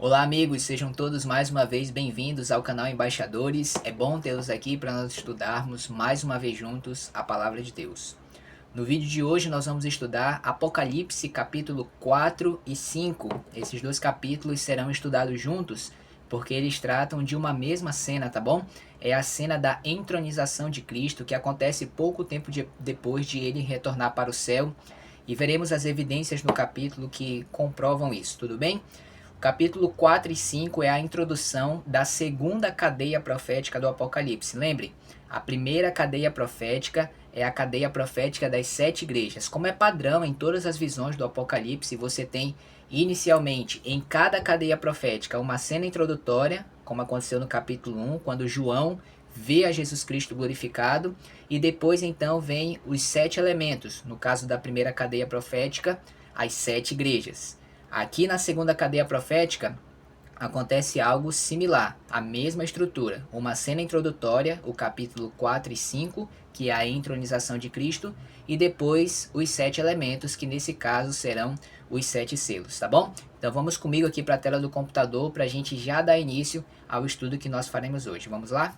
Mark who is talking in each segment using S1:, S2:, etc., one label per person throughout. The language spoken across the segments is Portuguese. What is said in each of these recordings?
S1: Olá, amigos, sejam todos mais uma vez bem-vindos ao canal Embaixadores. É bom tê-los aqui para nós estudarmos mais uma vez juntos a palavra de Deus. No vídeo de hoje nós vamos estudar Apocalipse capítulo 4 e 5. Esses dois capítulos serão estudados juntos porque eles tratam de uma mesma cena, tá bom? É a cena da entronização de Cristo que acontece pouco tempo depois de ele retornar para o céu, e veremos as evidências no capítulo que comprovam isso, tudo bem? Capítulo 4 e 5 é a introdução da segunda cadeia profética do Apocalipse. Lembre, a primeira cadeia profética é a cadeia profética das sete igrejas. Como é padrão em todas as visões do Apocalipse, você tem inicialmente em cada cadeia profética uma cena introdutória, como aconteceu no capítulo 1, quando João vê a Jesus Cristo glorificado, e depois então vem os sete elementos, no caso da primeira cadeia profética, as sete igrejas. Aqui na segunda cadeia profética acontece algo similar, a mesma estrutura, uma cena introdutória, o capítulo 4 e 5, que é a entronização de Cristo, e depois os sete elementos, que nesse caso serão os sete selos, tá bom? Então vamos comigo aqui para a tela do computador para a gente já dar início ao estudo que nós faremos hoje. Vamos lá?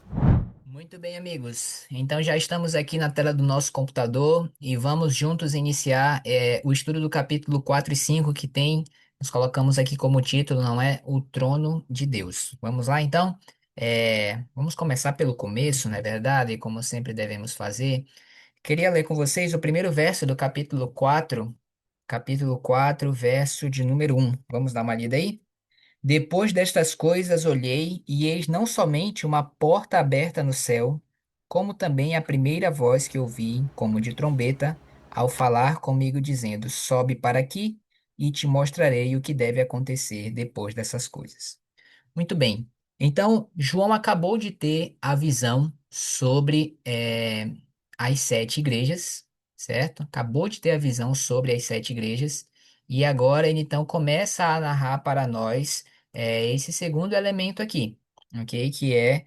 S1: Muito bem, amigos. Então já estamos aqui na tela do nosso computador e vamos juntos iniciar o estudo do capítulo 4 e 5 que tem, nós colocamos aqui como título, não é? O Trono de Deus. Vamos lá, então? Vamos começar pelo começo, não é verdade? Como sempre devemos fazer. Queria ler com vocês o primeiro verso do capítulo 4, verso de número um. Vamos dar uma lida aí? Depois destas coisas olhei, e eis não somente uma porta aberta no céu, como também a primeira voz que ouvi, como de trombeta, ao falar comigo, dizendo: Sobe para aqui, e te mostrarei o que deve acontecer depois dessas coisas. Muito bem. Então, João acabou de ter a visão sobre as sete igrejas, certo? Acabou de ter a visão sobre as sete igrejas, e agora ele então começa a narrar para nós esse segundo elemento aqui, ok? Que é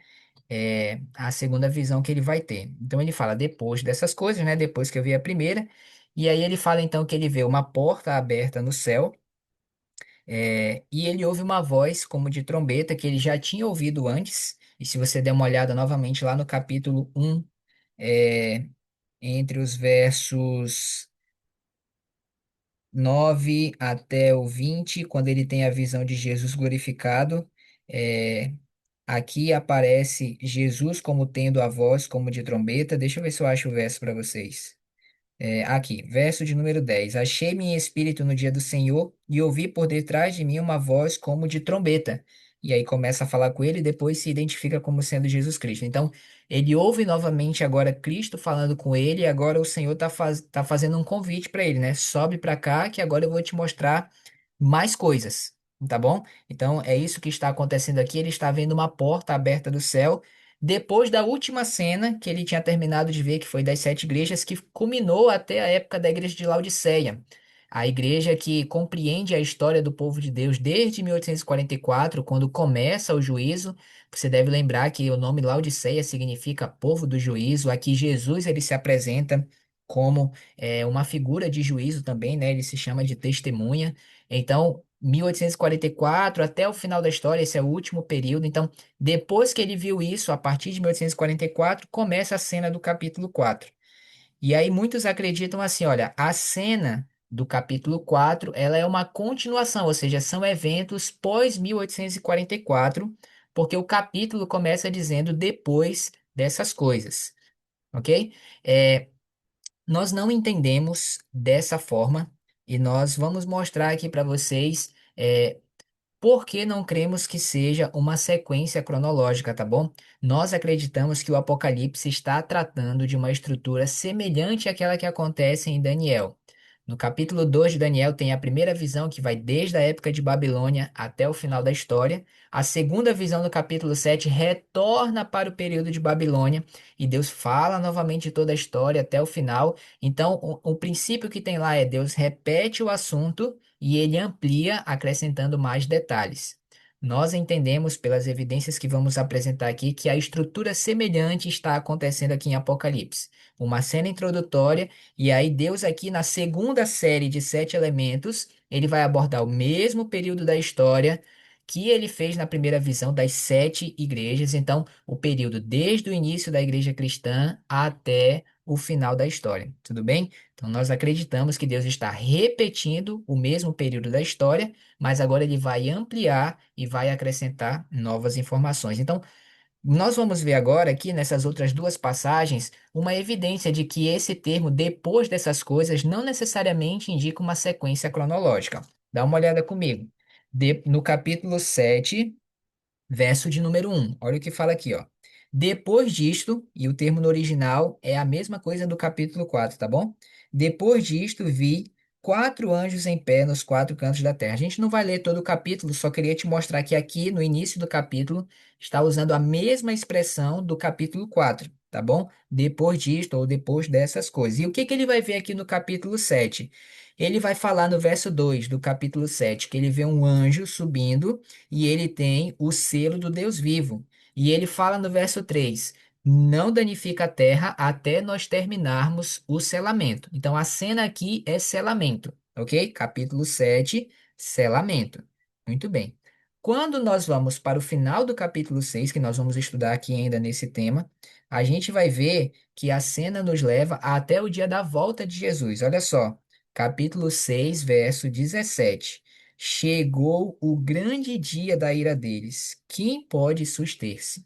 S1: a segunda visão que ele vai ter. Então, ele fala depois dessas coisas, né? Depois que eu vi a primeira, e aí ele fala então que ele vê uma porta aberta no céu. E ele ouve uma voz como de trombeta que ele já tinha ouvido antes. E se você der uma olhada novamente lá no capítulo 1, é, entre os versos 9 até o 20, quando ele tem a visão de Jesus glorificado, é, aqui aparece Jesus como tendo a voz como de trombeta. Deixa eu ver se eu acho o verso para vocês. Aqui, verso de número 10. Achei-me em espírito no dia do Senhor e ouvi por detrás de mim uma voz como de trombeta. E aí começa a falar com ele e depois se identifica como sendo Jesus Cristo. Então, ele ouve novamente agora Cristo falando com ele e agora o Senhor tá fazendo um convite para ele, né? Sobe para cá que agora eu vou te mostrar mais coisas, tá bom? Então, é isso que está acontecendo aqui. Ele está vendo uma porta aberta do céu depois da última cena que ele tinha terminado de ver, que foi das sete igrejas, que culminou até a época da igreja de Laodiceia. A igreja que compreende a história do povo de Deus desde 1844, quando começa o juízo. Você deve lembrar que o nome Laodiceia significa povo do juízo. Aqui Jesus ele se apresenta como uma figura de juízo também, né? Ele se chama de testemunha. Então, 1844 até o final da história, esse é o último período. Então, depois que ele viu isso, a partir de 1844, começa a cena do capítulo 4. E aí muitos acreditam assim, olha, a cena do capítulo 4, ela é uma continuação, ou seja, são eventos pós 1844, porque o capítulo começa dizendo depois dessas coisas, ok? É, nós não entendemos dessa forma e nós vamos mostrar aqui para vocês. Por que não cremos que seja uma sequência cronológica, tá bom? Nós acreditamos que o Apocalipse está tratando de uma estrutura semelhante àquela que acontece em Daniel. No capítulo 2 de Daniel tem a primeira visão que vai desde a época de Babilônia até o final da história. A segunda visão no capítulo 7 retorna para o período de Babilônia e Deus fala novamente de toda a história até o final. Então, o princípio que tem lá é Deus repete o assunto e ele amplia, acrescentando mais detalhes. Nós entendemos, pelas evidências que vamos apresentar aqui, que a estrutura semelhante está acontecendo aqui em Apocalipse. Uma cena introdutória, e aí Deus aqui na segunda série de sete elementos, ele vai abordar o mesmo período da história que ele fez na primeira visão das sete igrejas. Então, o período desde o início da igreja cristã até o final da história. Tudo bem? Então, nós acreditamos que Deus está repetindo o mesmo período da história, mas agora ele vai ampliar e vai acrescentar novas informações. Então, nós vamos ver agora aqui nessas outras duas passagens uma evidência de que esse termo depois dessas coisas não necessariamente indica uma sequência cronológica. Dá uma olhada comigo. No capítulo 7. Verso de número um. Olha o que fala aqui, ó. Depois disto, e o termo no original é a mesma coisa do capítulo 4, tá bom? Depois disto, vi quatro anjos em pé nos quatro cantos da terra. A gente não vai ler todo o capítulo, só queria te mostrar que aqui no início do capítulo está usando a mesma expressão do capítulo 4, tá bom? Depois disto ou depois dessas coisas. E o que que ele vai ver aqui no capítulo 7? Ele vai falar no verso 2 do capítulo 7 que ele vê um anjo subindo e ele tem o selo do Deus vivo. E ele fala no verso 3: não danifica a terra até nós terminarmos o selamento. Então a cena aqui é selamento, ok? Capítulo 7, selamento. Muito bem. Quando nós vamos para o final do capítulo 6, que nós vamos estudar aqui ainda nesse tema, a gente vai ver que a cena nos leva até o dia da volta de Jesus. Olha só, capítulo 6, verso 17. Chegou o grande dia da ira deles. Quem pode suster-se?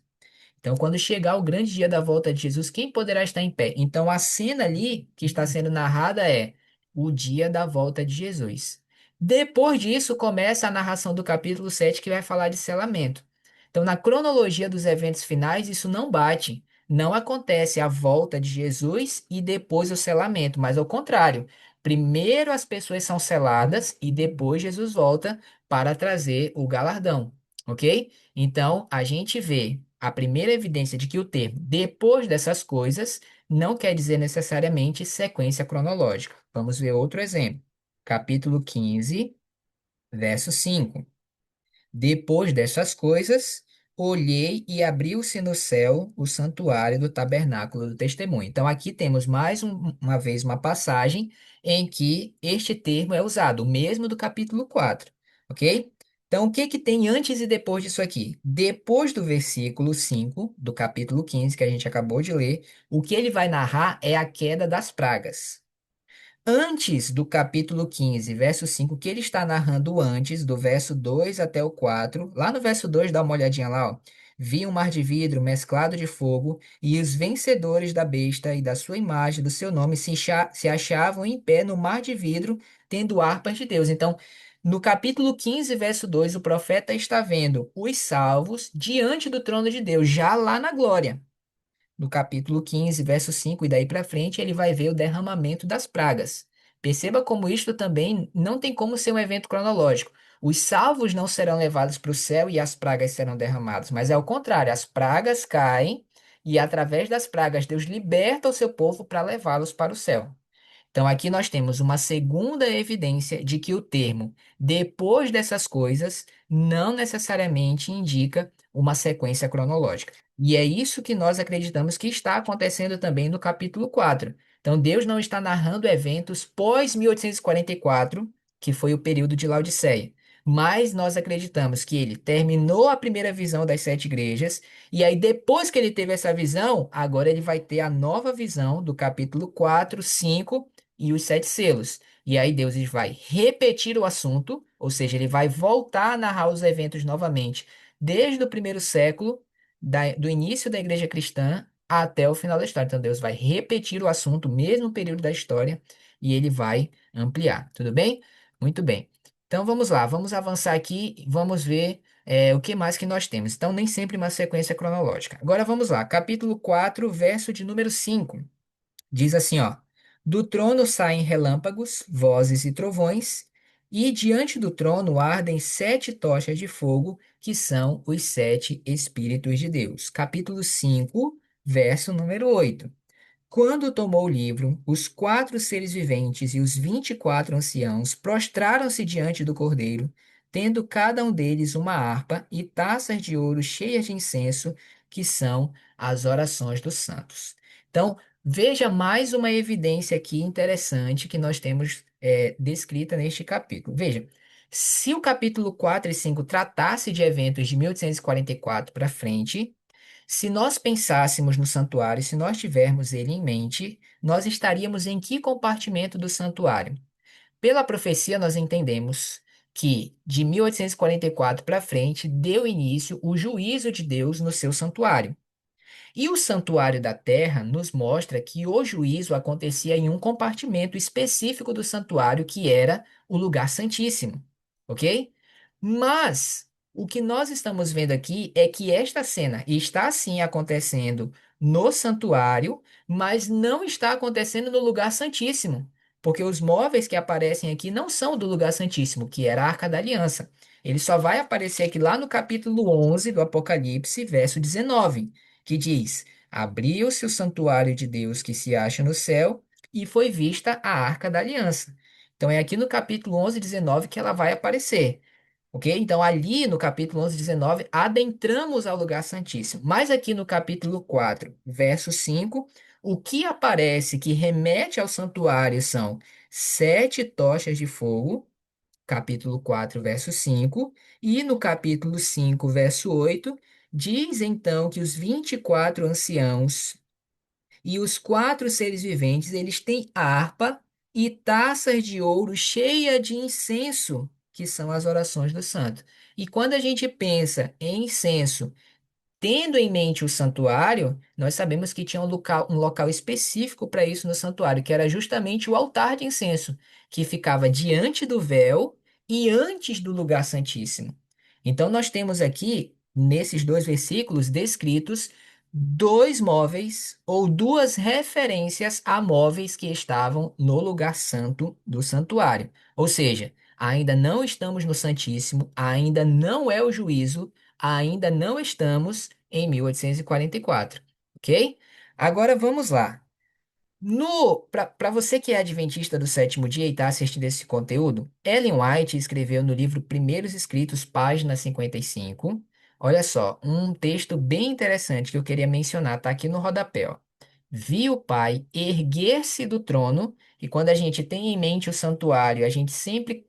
S1: Então, quando chegar o grande dia da volta de Jesus, quem poderá estar em pé? Então, a cena ali que está sendo narrada é o dia da volta de Jesus. Depois disso, começa a narração do capítulo 7, que vai falar de selamento. Então, na cronologia dos eventos finais, isso não bate. Não acontece a volta de Jesus e depois o selamento, mas ao contrário. Primeiro as pessoas são seladas e depois Jesus volta para trazer o galardão, ok? Então, a gente vê a primeira evidência de que o termo depois dessas coisas não quer dizer necessariamente sequência cronológica. Vamos ver outro exemplo. Capítulo 15, verso 5. Depois dessas coisas, olhei e abriu-se no céu o santuário do tabernáculo do testemunho. Então, aqui temos mais uma vez uma passagem em que este termo é usado, o mesmo do capítulo 4, ok? Então, o que que tem antes e depois disso aqui? Depois do versículo 5 do capítulo 15, que a gente acabou de ler, o que ele vai narrar é a queda das pragas. Antes do capítulo 15, verso 5, que ele está narrando antes, do verso 2 até o 4, lá no verso 2, dá uma olhadinha lá, ó. Vi um mar de vidro mesclado de fogo, e os vencedores da besta e da sua imagem, do seu nome, se achavam em pé no mar de vidro, tendo harpas de Deus. Então, no capítulo 15, verso 2, o profeta está vendo os salvos diante do trono de Deus, já lá na glória. No capítulo 15, verso 5 e daí para frente, ele vai ver o derramamento das pragas. Perceba como isto também não tem como ser um evento cronológico. Os salvos não serão levados para o céu e as pragas serão derramadas, mas é o contrário, as pragas caem e através das pragas Deus liberta o seu povo para levá-los para o céu. Então, aqui nós temos uma segunda evidência de que o termo depois dessas coisas não necessariamente indica uma sequência cronológica. E é isso que nós acreditamos que está acontecendo também no capítulo 4. Então, Deus não está narrando eventos pós 1844, que foi o período de Laodiceia. Mas nós acreditamos que ele terminou a primeira visão das sete igrejas, e aí, depois que ele teve essa visão, agora ele vai ter a nova visão do capítulo 4, 5 e os sete selos. E aí Deus ele vai repetir o assunto, ou seja, ele vai voltar a narrar os eventos novamente, desde o primeiro século, do início da igreja cristã até o final da história. Então Deus vai repetir o assunto, o mesmo período da história, e ele vai ampliar. Tudo bem? Muito bem. Então vamos lá, vamos avançar aqui e vamos ver o que mais que nós temos. Então, nem sempre uma sequência cronológica. Agora vamos lá, capítulo 4, verso de número 5. Diz assim, ó: do trono saem relâmpagos, vozes e trovões, e diante do trono ardem sete tochas de fogo, que são os sete Espíritos de Deus. Capítulo 5, verso número 8. Quando tomou o livro, os quatro seres viventes e os 24 anciãos prostraram-se diante do Cordeiro, tendo cada um deles uma harpa e taças de ouro cheias de incenso, que são as orações dos santos. Então, veja mais uma evidência aqui interessante que nós temos descrita neste capítulo. Veja, Se o capítulo 4 e 5 tratasse de eventos de 1844 para frente, se nós pensássemos no santuário, se nós tivermos ele em mente, nós estaríamos em que compartimento do santuário? Pela profecia, nós entendemos que de 1844 para frente deu início o juízo de Deus no seu santuário. E o santuário da terra nos mostra que o juízo acontecia em um compartimento específico do santuário, que era o lugar santíssimo, ok? Mas o que nós estamos vendo aqui é que esta cena está sim acontecendo no santuário, mas não está acontecendo no lugar santíssimo, porque os móveis que aparecem aqui não são do lugar santíssimo, que era a Arca da Aliança. Ele só vai aparecer aqui lá no capítulo 11 do Apocalipse, verso 19, que diz: Abriu-se o santuário de Deus que se acha no céu, e foi vista a Arca da Aliança. Então é aqui no capítulo 11, 19 que ela vai aparecer. Ok? Então, ali no capítulo 11, 19, adentramos ao lugar santíssimo. Mas aqui no capítulo 4, verso 5, o que aparece que remete ao santuário são 7 tochas de fogo, capítulo 4, verso 5, e no capítulo 5, verso 8, diz então que os 24 anciãos e os 4 seres viventes, eles têm harpa e taças de ouro cheia de incenso, que são as orações do santo. E quando a gente pensa em incenso, tendo em mente o santuário, nós sabemos que tinha um local específico para isso no santuário, que era justamente o altar de incenso, que ficava diante do véu e antes do lugar santíssimo. Então, nós temos aqui, nesses dois versículos, descritos dois móveis ou duas referências a móveis que estavam no lugar santo do santuário. Ou seja, ainda não estamos no Santíssimo, ainda não é o juízo, ainda não estamos em 1844, ok? Agora vamos lá. No, para você que é adventista do sétimo dia e está assistindo esse conteúdo, Ellen White escreveu no livro Primeiros Escritos, página 55. Olha só, um texto bem interessante que eu queria mencionar, tá aqui no rodapé, ó. Vi o Pai erguer-se do trono, e quando a gente tem em mente o santuário, a gente sempre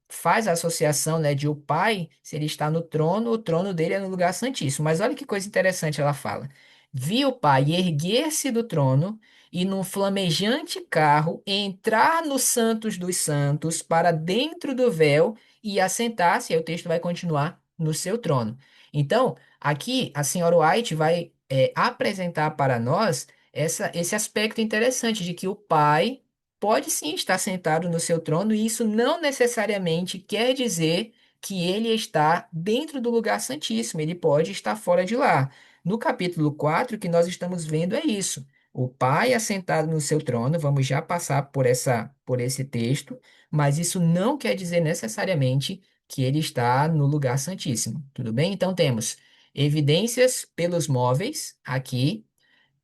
S1: faz a associação, né, de o Pai, se ele está no trono, o trono dele é no lugar santíssimo. Mas olha que coisa interessante ela fala. Vi o Pai erguer-se do trono e num flamejante carro entrar nos Santos dos Santos para dentro do véu e assentar-se, aí o texto vai continuar no seu trono. Então, aqui a senhora White vai apresentar para nós esse aspecto interessante de que o Pai pode sim estar sentado no seu trono, e isso não necessariamente quer dizer que ele está dentro do lugar santíssimo, ele pode estar fora de lá. No capítulo 4, o que nós estamos vendo é isso. O Pai assentado no seu trono, vamos já passar por esse texto, mas isso não quer dizer necessariamente que ele está no lugar santíssimo. Tudo bem? Então temos evidências pelos móveis aqui.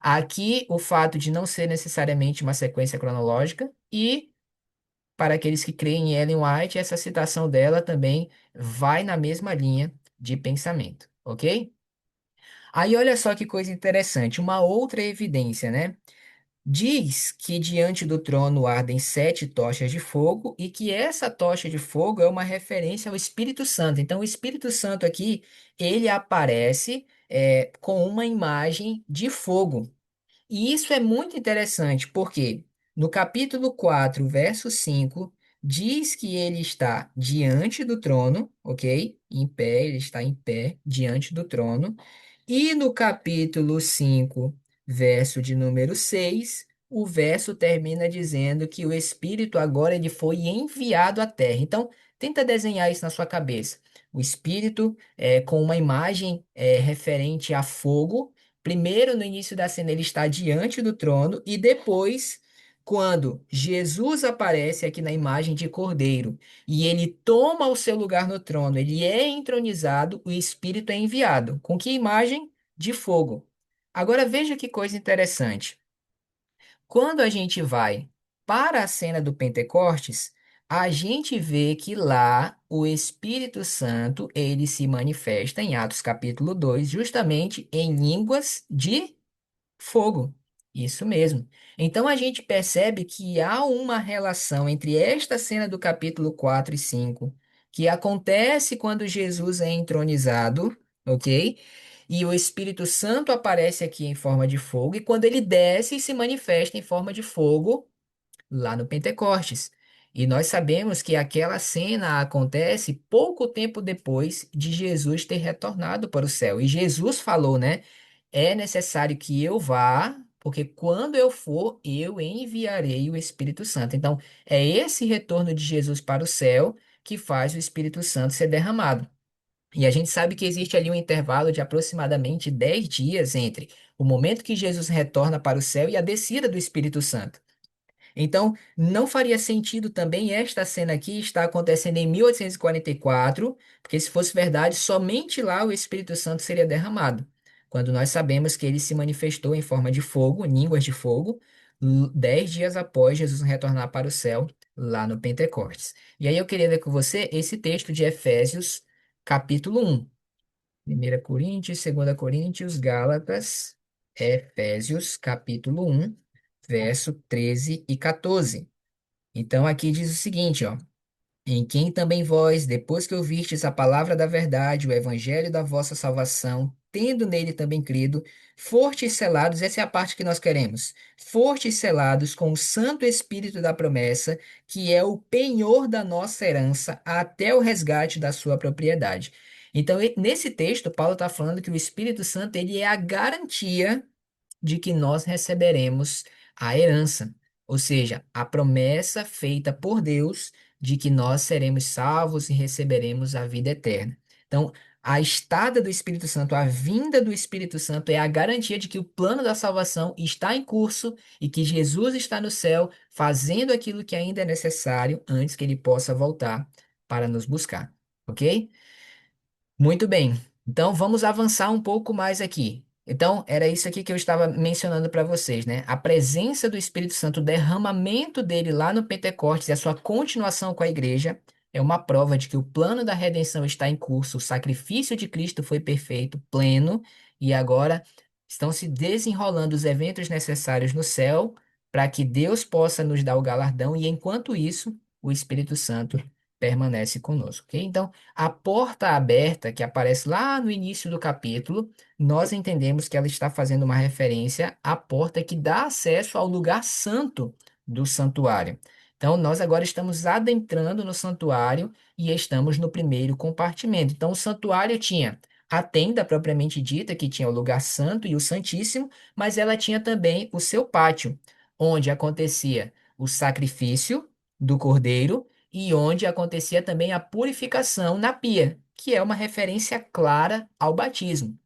S1: Aqui, o fato de não ser necessariamente uma sequência cronológica, e para aqueles que creem em Ellen White, essa citação dela também vai na mesma linha de pensamento, ok? Aí olha só que coisa interessante, uma outra evidência, né? Diz que diante do trono ardem 7 tochas de fogo e que essa tocha de fogo é uma referência ao Espírito Santo. Então, o Espírito Santo aqui, ele aparece com uma imagem de fogo. E isso é muito interessante, porque no capítulo 4, verso 5, diz que ele está diante do trono, ok? Em pé, ele está em pé diante do trono. E no capítulo 5, verso de número 6, o verso termina dizendo que o Espírito agora ele foi enviado à terra. Então, tenta desenhar isso na sua cabeça. O Espírito com uma imagem referente a fogo. Primeiro, no início da cena, ele está diante do trono, e depois, quando Jesus aparece aqui na imagem de cordeiro e ele toma o seu lugar no trono, ele é entronizado, o Espírito é enviado. Com que imagem? De fogo. Agora veja que coisa interessante. Quando a gente vai para a cena do Pentecostes, a gente vê que lá o Espírito Santo, ele se manifesta em Atos capítulo 2, justamente em línguas de fogo. Isso mesmo. Então a gente percebe que há uma relação entre esta cena do capítulo 4 e 5 que acontece quando Jesus é entronizado, ok? E o Espírito Santo aparece aqui em forma de fogo, e quando ele desce e se manifesta em forma de fogo lá no Pentecostes. E nós sabemos que aquela cena acontece pouco tempo depois de Jesus ter retornado para o céu. E Jesus falou, né? É necessário que eu vá, porque quando eu for, eu enviarei o Espírito Santo. Então, é esse retorno de Jesus para o céu que faz o Espírito Santo ser derramado. E a gente sabe que existe ali um intervalo de aproximadamente 10 dias entre o momento que Jesus retorna para o céu e a descida do Espírito Santo. Então, não faria sentido também esta cena aqui estar acontecendo em 1844, porque se fosse verdade, somente lá o Espírito Santo seria derramado. Quando nós sabemos que ele se manifestou em forma de fogo, línguas de fogo, 10 dias após Jesus retornar para o céu, lá no Pentecostes. E aí eu queria ler com você esse texto de Efésios, capítulo 1. 1 Coríntios, 2 Coríntios, Gálatas, Efésios, capítulo 1, verso 13 e 14. Então aqui diz o seguinte, ó: em quem também vós, depois que ouvistes a palavra da verdade, o evangelho da vossa salvação, tendo nele também crido, fostes selados, essa é a parte que nós queremos, fostes selados com o Santo Espírito da promessa, que é o penhor da nossa herança, até o resgate da sua propriedade. Então, nesse texto, Paulo está falando que o Espírito Santo ele é a garantia de que nós receberemos a herança, ou seja, a promessa feita por Deus de que nós seremos salvos e receberemos a vida eterna. Então, a estada do Espírito Santo, a vinda do Espírito Santo é a garantia de que o plano da salvação está em curso e que Jesus está no céu fazendo aquilo que ainda é necessário antes que ele possa voltar para nos buscar, ok? Muito bem. Então vamos avançar um pouco mais aqui. Então, era isso aqui que eu estava mencionando para vocês, né? A presença do Espírito Santo, o derramamento dele lá no Pentecostes e a sua continuação com a igreja é uma prova de que o plano da redenção está em curso, o sacrifício de Cristo foi perfeito, pleno, e agora estão se desenrolando os eventos necessários no céu para que Deus possa nos dar o galardão, e enquanto isso, o Espírito Santo permanece conosco, ok? Então, a porta aberta, que aparece lá no início do capítulo, nós entendemos que ela está fazendo uma referência à porta que dá acesso ao lugar santo do santuário. Então, nós agora estamos adentrando no santuário e estamos no primeiro compartimento. Então, o santuário tinha a tenda propriamente dita, que tinha o lugar santo e o santíssimo, mas ela tinha também o seu pátio, onde acontecia o sacrifício do cordeiro e onde acontecia também a purificação na pia, que é uma referência clara ao batismo.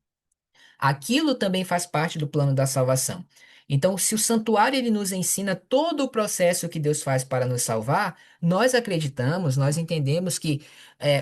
S1: Aquilo também faz parte do plano da salvação. Então, se o santuário ele nos ensina todo o processo que Deus faz para nos salvar, nós acreditamos, nós entendemos que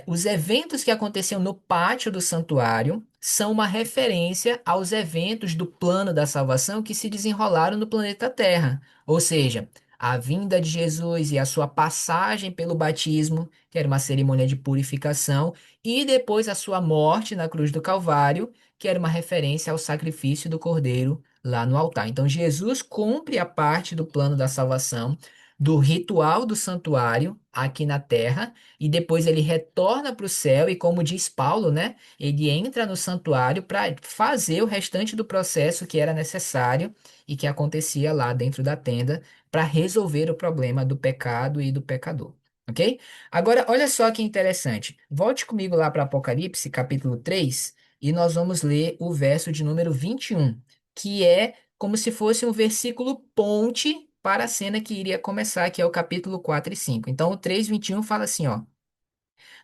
S1: os eventos que aconteciam no pátio do santuário são uma referência aos eventos do plano da salvação que se desenrolaram no planeta Terra. Ou seja, a vinda de Jesus e a sua passagem pelo batismo, que era uma cerimônia de purificação, e depois a sua morte na cruz do Calvário, que era uma referência ao sacrifício do cordeiro lá no altar. Então, Jesus cumpre a parte do plano da salvação, do ritual do santuário aqui na terra, e depois ele retorna para o céu, e como diz Paulo, né, ele entra no santuário para fazer o restante do processo que era necessário e que acontecia lá dentro da tenda para resolver o problema do pecado e do pecador. Ok? Agora, olha só que interessante. Volte comigo lá para Apocalipse, capítulo 3, e nós vamos ler o verso de número 21, que é como se fosse um versículo ponte para a cena que iria começar, que é o capítulo 4 e 5. Então, o 3:21 fala assim, ó: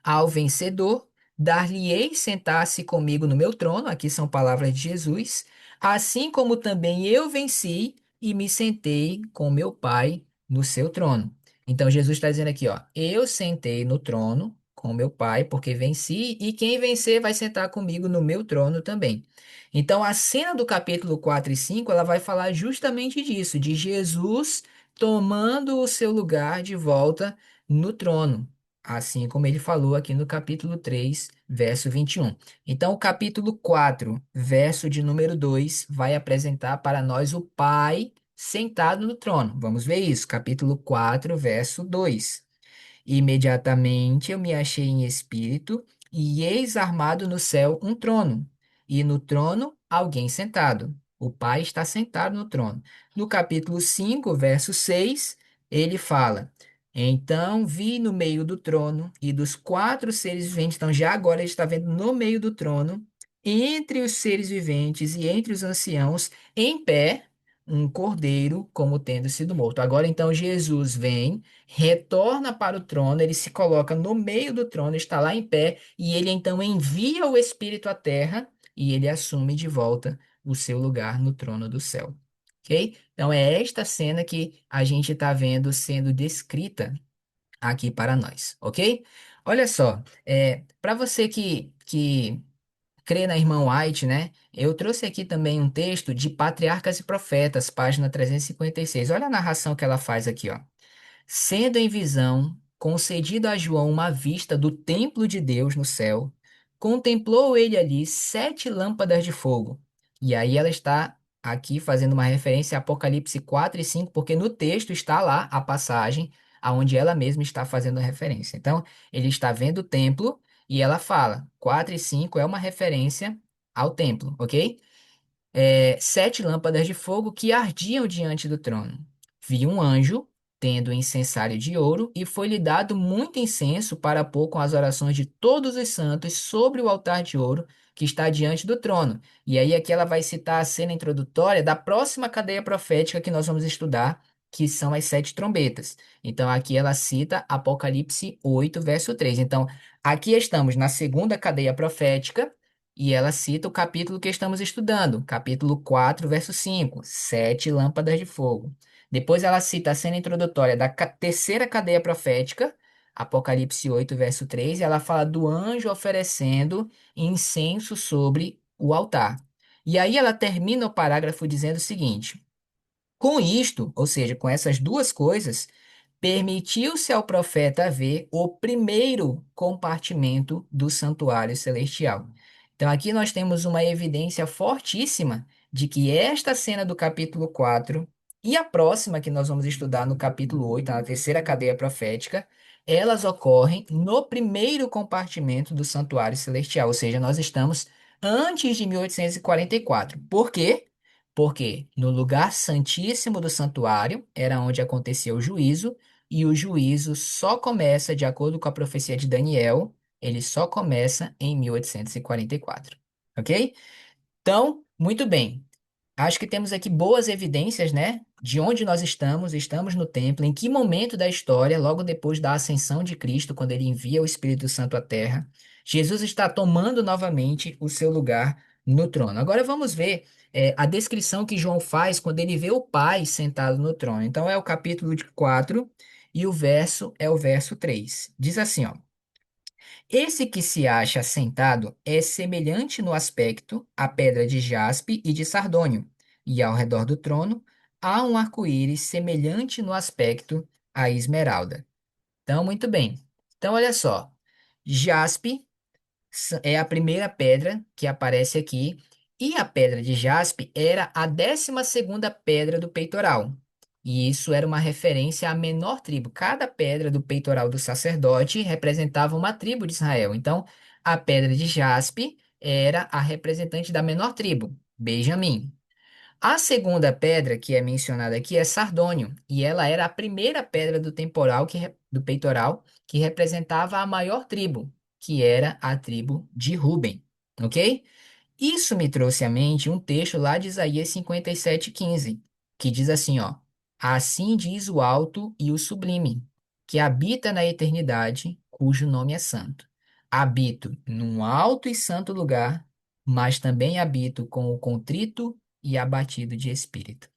S1: ao vencedor, dar-lhe-ei sentar-se comigo no meu trono, aqui são palavras de Jesus, assim como também eu venci e me sentei com meu Pai no seu trono. Então Jesus está dizendo aqui, ó, eu sentei no trono com meu Pai, porque venci, e quem vencer vai sentar comigo no meu trono também. Então a cena do capítulo 4 e 5, ela vai falar justamente disso, de Jesus tomando o seu lugar de volta no trono. Assim como ele falou aqui no capítulo 3, verso 21. Então, o capítulo 4, verso de número 2, vai apresentar para nós o Pai sentado no trono. Vamos ver isso, capítulo 4, verso 2. Imediatamente eu me achei em espírito, e eis armado no céu um trono, e no trono alguém sentado. O Pai está sentado no trono. No capítulo 5, verso 6, ele fala: Então vi no meio do trono e dos quatro seres viventes. Então, já agora ele está vendo no meio do trono, entre os seres viventes e entre os anciãos, em pé, um cordeiro como tendo sido morto. Agora, então, Jesus vem, retorna para o trono, ele se coloca no meio do trono, está lá em pé, e ele então envia o Espírito à terra e ele assume de volta o seu lugar no trono do céu. Ok? Então, é esta cena que a gente está vendo sendo descrita aqui para nós, ok? Olha só, para você que crê na irmã White, né? Eu trouxe aqui também um texto de Patriarcas e Profetas, página 356. Olha a narração que ela faz aqui, ó. Sendo em visão concedido a João uma vista do templo de Deus no céu, contemplou ele ali sete lâmpadas de fogo. E aí ela está aqui fazendo uma referência a Apocalipse 4 e 5, porque no texto está lá a passagem aonde ela mesma está fazendo a referência. Então, ele está vendo o templo e ela fala, 4 e 5 é uma referência ao templo, ok? Sete lâmpadas de fogo que ardiam diante do trono. Vi um anjo tendo um incensário de ouro, e foi-lhe dado muito incenso para pôr com as orações de todos os santos sobre o altar de ouro que está diante do trono. E aí aqui ela vai citar a cena introdutória da próxima cadeia profética que nós vamos estudar, que são as sete trombetas. Então aqui ela cita Apocalipse 8, verso 3. Então aqui estamos na segunda cadeia profética, e ela cita o capítulo que estamos estudando, capítulo 4, verso 5, sete lâmpadas de fogo. Depois ela cita a cena introdutória da terceira cadeia profética, Apocalipse 8, verso 3, e ela fala do anjo oferecendo incenso sobre o altar. E aí ela termina o parágrafo dizendo o seguinte: com isto, ou seja, com essas duas coisas, permitiu-se ao profeta ver o primeiro compartimento do santuário celestial. Então, aqui nós temos uma evidência fortíssima de que esta cena do capítulo 4 e a próxima que nós vamos estudar no capítulo 8, na terceira cadeia profética, elas ocorrem no primeiro compartimento do santuário celestial, ou seja, nós estamos antes de 1844. Por quê? Porque no lugar santíssimo do santuário era onde acontecia o juízo, e o juízo só começa, de acordo com a profecia de Daniel, ele só começa em 1844. Ok? Então, muito bem. Acho que temos aqui boas evidências, né, de onde nós estamos. Estamos no templo, em que momento da história, logo depois da ascensão de Cristo, quando ele envia o Espírito Santo à Terra, Jesus está tomando novamente o seu lugar no trono. Agora vamos ver a descrição que João faz quando ele vê o Pai sentado no trono. Então é o capítulo de 4 e o verso é o verso 3. Diz assim, ó. Esse que se acha sentado é semelhante no aspecto à pedra de jaspe e de sardônio, e ao redor do trono há um arco-íris semelhante no aspecto à esmeralda. Então, muito bem. Então, olha só. Jaspe é a primeira pedra que aparece aqui, e a pedra de jaspe era a 12ª pedra do peitoral. E isso era uma referência à menor tribo. Cada pedra do peitoral do sacerdote representava uma tribo de Israel. Então, a pedra de jaspe era a representante da menor tribo, Benjamim. A segunda pedra que é mencionada aqui é sardônio, e ela era a primeira pedra do temporal do peitoral que representava a maior tribo, que era a tribo de Ruben, ok? Isso me trouxe à mente um texto lá de Isaías 57:15, que diz assim, ó: Assim diz o alto e o sublime, que habita na eternidade, cujo nome é santo. Habito num alto e santo lugar, mas também habito com o contrito e abatido de espírito.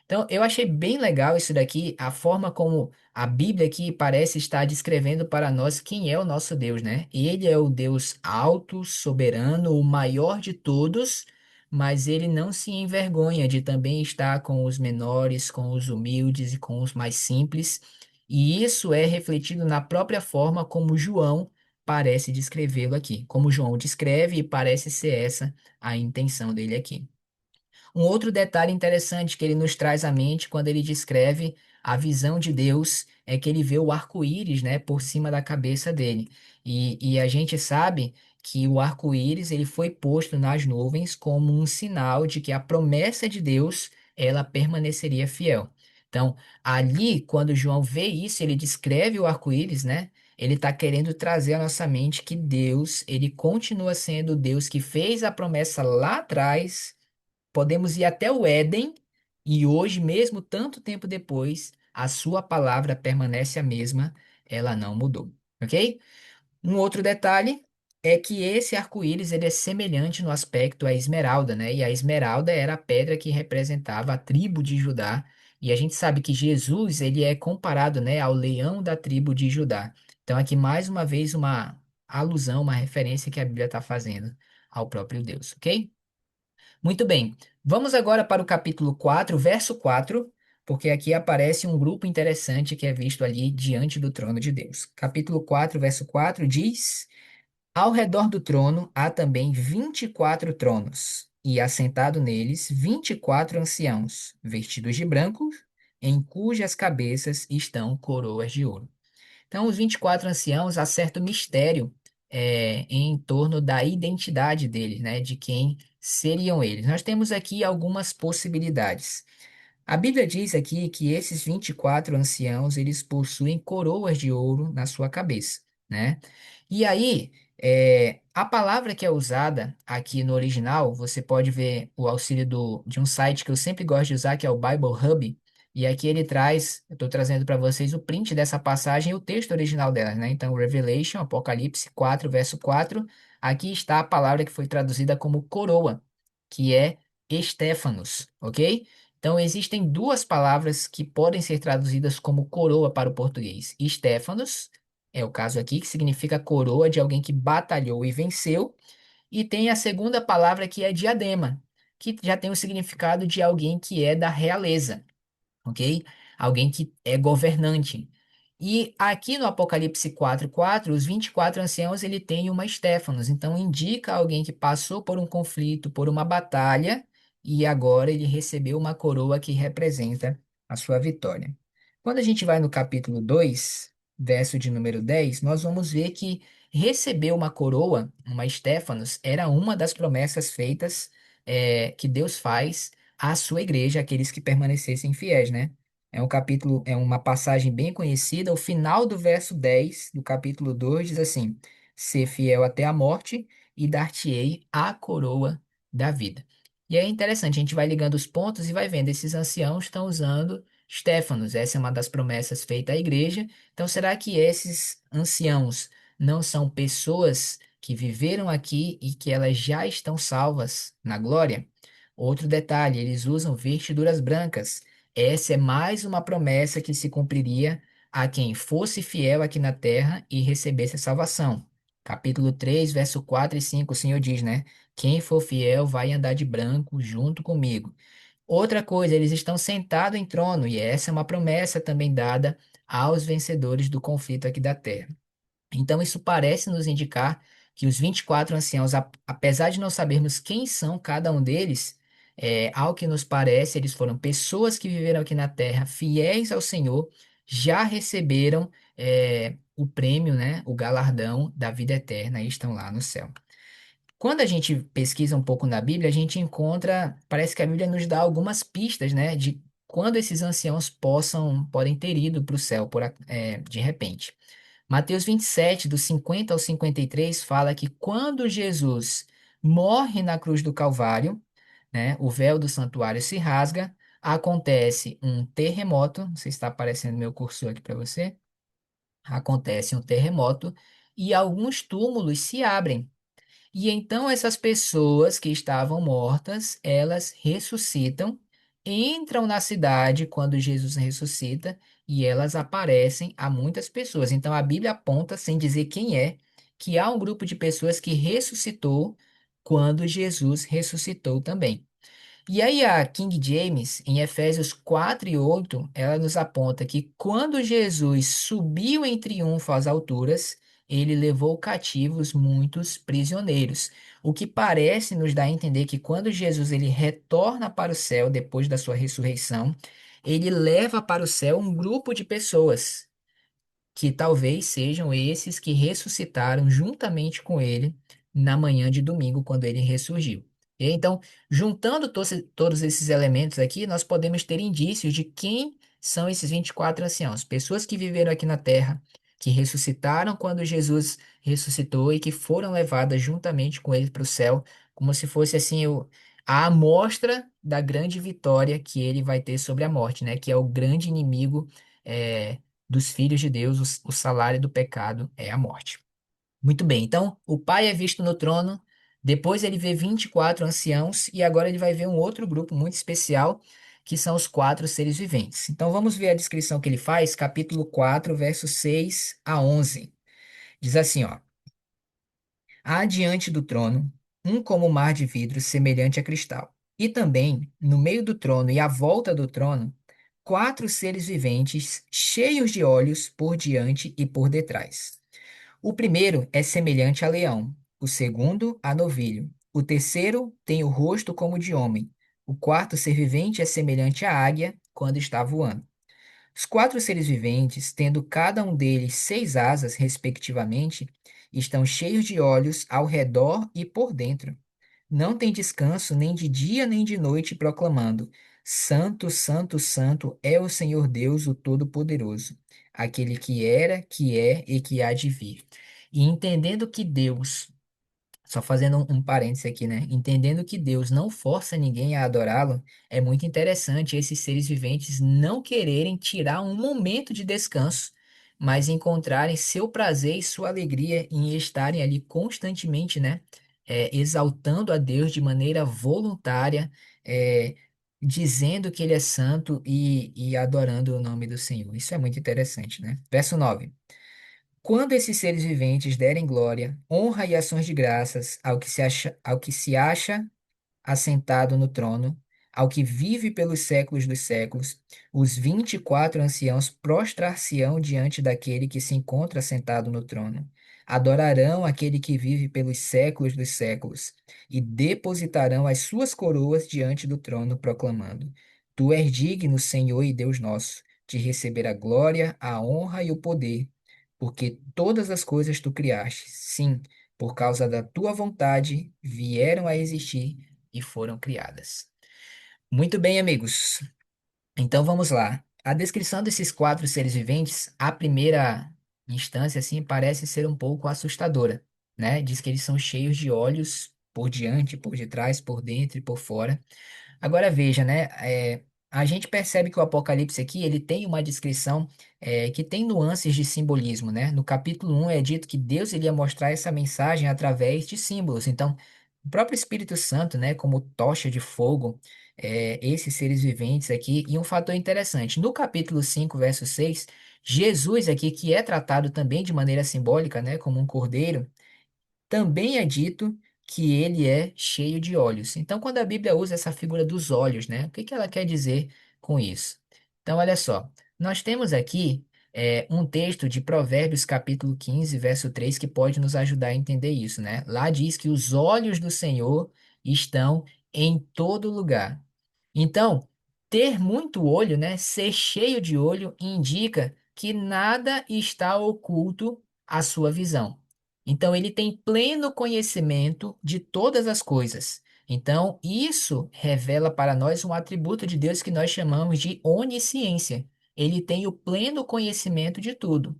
S1: Então, eu achei bem legal isso daqui, a forma como a Bíblia aqui parece estar descrevendo para nós quem é o nosso Deus, né? Ele é o Deus alto, soberano, o maior de todos, mas ele não se envergonha de também estar com os menores, com os humildes e com os mais simples. E isso é refletido na própria forma como João parece descrevê-lo aqui. Como João descreve, e parece ser essa a intenção dele aqui. Um outro detalhe interessante que ele nos traz à mente quando ele descreve a visão de Deus é que ele vê o arco-íris, né, por cima da cabeça dele. E a gente sabe que o arco-íris ele foi posto nas nuvens como um sinal de que a promessa de Deus ela permaneceria fiel. Então, ali, quando João vê isso, ele descreve o arco-íris, né? Ele está querendo trazer à nossa mente que Deus, ele continua sendo o Deus que fez a promessa lá atrás. Podemos ir até o Éden e hoje, mesmo tanto tempo depois, a sua palavra permanece a mesma, ela não mudou, ok? Um outro detalhe é que esse arco-íris ele é semelhante no aspecto à esmeralda, né? E a esmeralda era a pedra que representava a tribo de Judá. E a gente sabe que Jesus ele é comparado, né, ao leão da tribo de Judá. Então aqui mais uma vez uma alusão, uma referência que a Bíblia está fazendo ao próprio Deus, ok? Muito bem. Vamos agora para o capítulo 4, verso 4, porque aqui aparece um grupo interessante que é visto ali diante do trono de Deus. Capítulo 4, verso 4 diz. Ao redor do trono há também 24 tronos, e assentado neles 24 anciãos, vestidos de branco, em cujas cabeças estão coroas de ouro. Então, os 24 anciãos há certo mistério em torno da identidade deles, né? De quem seriam eles. Nós temos aqui algumas possibilidades. A Bíblia diz aqui que esses 24 anciãos, eles possuem coroas de ouro na sua cabeça, né? E aí, a palavra que é usada aqui no original, você pode ver o auxílio de um site que eu sempre gosto de usar, que é o Bible Hub, e aqui ele traz, eu estou trazendo para vocês o print dessa passagem e o texto original dela, né? Então, Revelation, Apocalipse 4, verso 4, aqui está a palavra que foi traduzida como coroa, que é Stéphanos, ok? Então, existem duas palavras que podem ser traduzidas como coroa para o português. Stéphanos, é o caso aqui, que significa coroa de alguém que batalhou e venceu. E tem a segunda palavra que é diadema, que já tem o significado de alguém que é da realeza, ok? Alguém que é governante. E aqui no Apocalipse 4:4, os 24 anciãos, ele tem uma Estéfanos, então indica alguém que passou por um conflito, por uma batalha, e agora ele recebeu uma coroa que representa a sua vitória. Quando a gente vai no capítulo 2, verso de número 10, nós vamos ver que receber uma coroa, uma Estéfanos, era uma das promessas feitas, que Deus faz à sua igreja, aqueles que permanecessem fiéis, né? É um capítulo, é uma passagem bem conhecida. O final do verso 10 do capítulo 2 diz assim: Ser fiel até a morte e dar-te-ei a coroa da vida. E é interessante, a gente vai ligando os pontos e vai vendo, esses anciãos estão usando Stefanos. Essa é uma das promessas feitas à igreja. Então, será que esses anciãos não são pessoas que viveram aqui e que elas já estão salvas na glória? Outro detalhe, eles usam vestiduras brancas. Essa é mais uma promessa que se cumpriria a quem fosse fiel aqui na terra e recebesse a salvação. Capítulo 3, verso 4 e 5, o Senhor diz, né? Quem for fiel vai andar de branco junto comigo. Outra coisa, eles estão sentados em trono, e essa é uma promessa também dada aos vencedores do conflito aqui da terra. Então, isso parece nos indicar que os 24 anciãos, apesar de não sabermos quem são cada um deles, ao que nos parece, eles foram pessoas que viveram aqui na terra, fiéis ao Senhor, já receberam, o prêmio, né, o galardão da vida eterna e estão lá no céu. Quando a gente pesquisa um pouco na Bíblia, a gente encontra, parece que a Bíblia nos dá algumas pistas, né, de quando esses anciãos podem ter ido para o céu de repente. Mateus 27, do 50 ao 53, fala que quando Jesus morre na cruz do Calvário, né, o véu do santuário se rasga, acontece um terremoto. Não sei se está aparecendo meu cursor aqui para você. Acontece um terremoto e alguns túmulos se abrem. E então essas pessoas que estavam mortas, elas ressuscitam, entram na cidade quando Jesus ressuscita e elas aparecem a muitas pessoas. Então a Bíblia aponta, sem dizer quem é, que há um grupo de pessoas que ressuscitou quando Jesus ressuscitou também. E aí a King James, em Efésios 4 e 8, ela nos aponta que quando Jesus subiu em triunfo às alturas, ele levou cativos muitos prisioneiros. O que parece nos dar a entender que quando Jesus ele retorna para o céu depois da sua ressurreição, ele leva para o céu um grupo de pessoas que talvez sejam esses que ressuscitaram juntamente com ele na manhã de domingo, quando ele ressurgiu. E então, juntando todos esses elementos aqui, nós podemos ter indícios de quem são esses 24 anciãos, pessoas que viveram aqui na terra, que ressuscitaram quando Jesus ressuscitou e que foram levadas juntamente com ele para o céu, como se fosse assim a amostra da grande vitória que ele vai ter sobre a morte, né? Que é o grande inimigo dos filhos de Deus, o salário do pecado é a morte. Muito bem, então o Pai é visto no trono, depois ele vê 24 anciãos e agora ele vai ver um outro grupo muito especial, que são os quatro seres viventes. Então vamos ver a descrição que ele faz, capítulo 4, versos 6 a 11. Diz assim, ó: Há diante do trono um como mar de vidro semelhante a cristal. E também, no meio do trono e à volta do trono, quatro seres viventes cheios de olhos por diante e por detrás. O primeiro é semelhante a leão, o segundo a novilho, o terceiro tem o rosto como de homem, o quarto ser vivente é semelhante à águia quando está voando. Os quatro seres viventes, tendo cada um deles 6 asas, respectivamente, estão cheios de olhos ao redor e por dentro. Não tem descanso nem de dia nem de noite, proclamando: Santo, Santo, Santo é o Senhor Deus, o Todo-Poderoso, aquele que era, que é e que há de vir. E entendendo que Deus, só fazendo um parênteses aqui, né? Entendendo que Deus não força ninguém a adorá-lo, é muito interessante esses seres viventes não quererem tirar um momento de descanso, mas encontrarem seu prazer e sua alegria em estarem ali constantemente, né? Exaltando a Deus de maneira voluntária, dizendo que Ele é santo e adorando o nome do Senhor. Isso é muito interessante, né? Verso 9. Quando esses seres viventes derem glória, honra e ações de graças ao que se acha assentado no trono, ao que vive pelos séculos dos séculos, os 24 anciãos prostrar-se-ão diante daquele que se encontra sentado no trono. Adorarão aquele que vive pelos séculos dos séculos e depositarão as suas coroas diante do trono, proclamando: Tu és digno, Senhor e Deus nosso, de receber a glória, a honra e o poder, porque todas as coisas tu criaste, sim, por causa da tua vontade, vieram a existir e foram criadas. Muito bem, amigos. Então vamos lá. A descrição desses quatro seres viventes, à primeira instância, assim, parece ser um pouco assustadora, né? Diz que eles são cheios de olhos por diante, por detrás, por dentro e por fora. Agora veja, né? A gente percebe que o Apocalipse aqui ele tem uma descrição que tem nuances de simbolismo, né? No capítulo 1 é dito que Deus ele ia mostrar essa mensagem através de símbolos. Então, o próprio Espírito Santo, né, como tocha de fogo, esses seres viventes aqui. E um fator interessante, no capítulo 5 verso 6 Jesus aqui, que é tratado também de maneira simbólica, né, como um cordeiro, também é dito que ele é cheio de olhos. Então, quando a Bíblia usa essa figura dos olhos, né, o que que ela quer dizer com isso? Então, olha só, nós temos aqui um texto de Provérbios, capítulo 15, verso 3, que pode nos ajudar a entender isso, né? Lá diz que os olhos do Senhor estão em todo lugar. Então, ter muito olho, né, ser cheio de olho, indica que nada está oculto à sua visão. Então, ele tem pleno conhecimento de todas as coisas. Então, isso revela para nós um atributo de Deus que nós chamamos de onisciência. Ele tem o pleno conhecimento de tudo.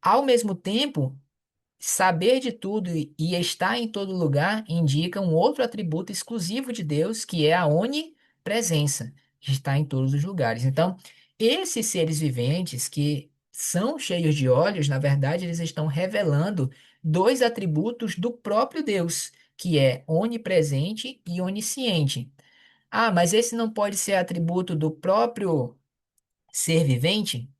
S1: Ao mesmo tempo, saber de tudo e estar em todo lugar indica um outro atributo exclusivo de Deus, que é a onipresença, que está em todos os lugares. Então, esses seres viventes que são cheios de olhos, na verdade, eles estão revelando dois atributos do próprio Deus, que é onipresente e onisciente. Ah, mas esse não pode ser atributo do próprio ser vivente?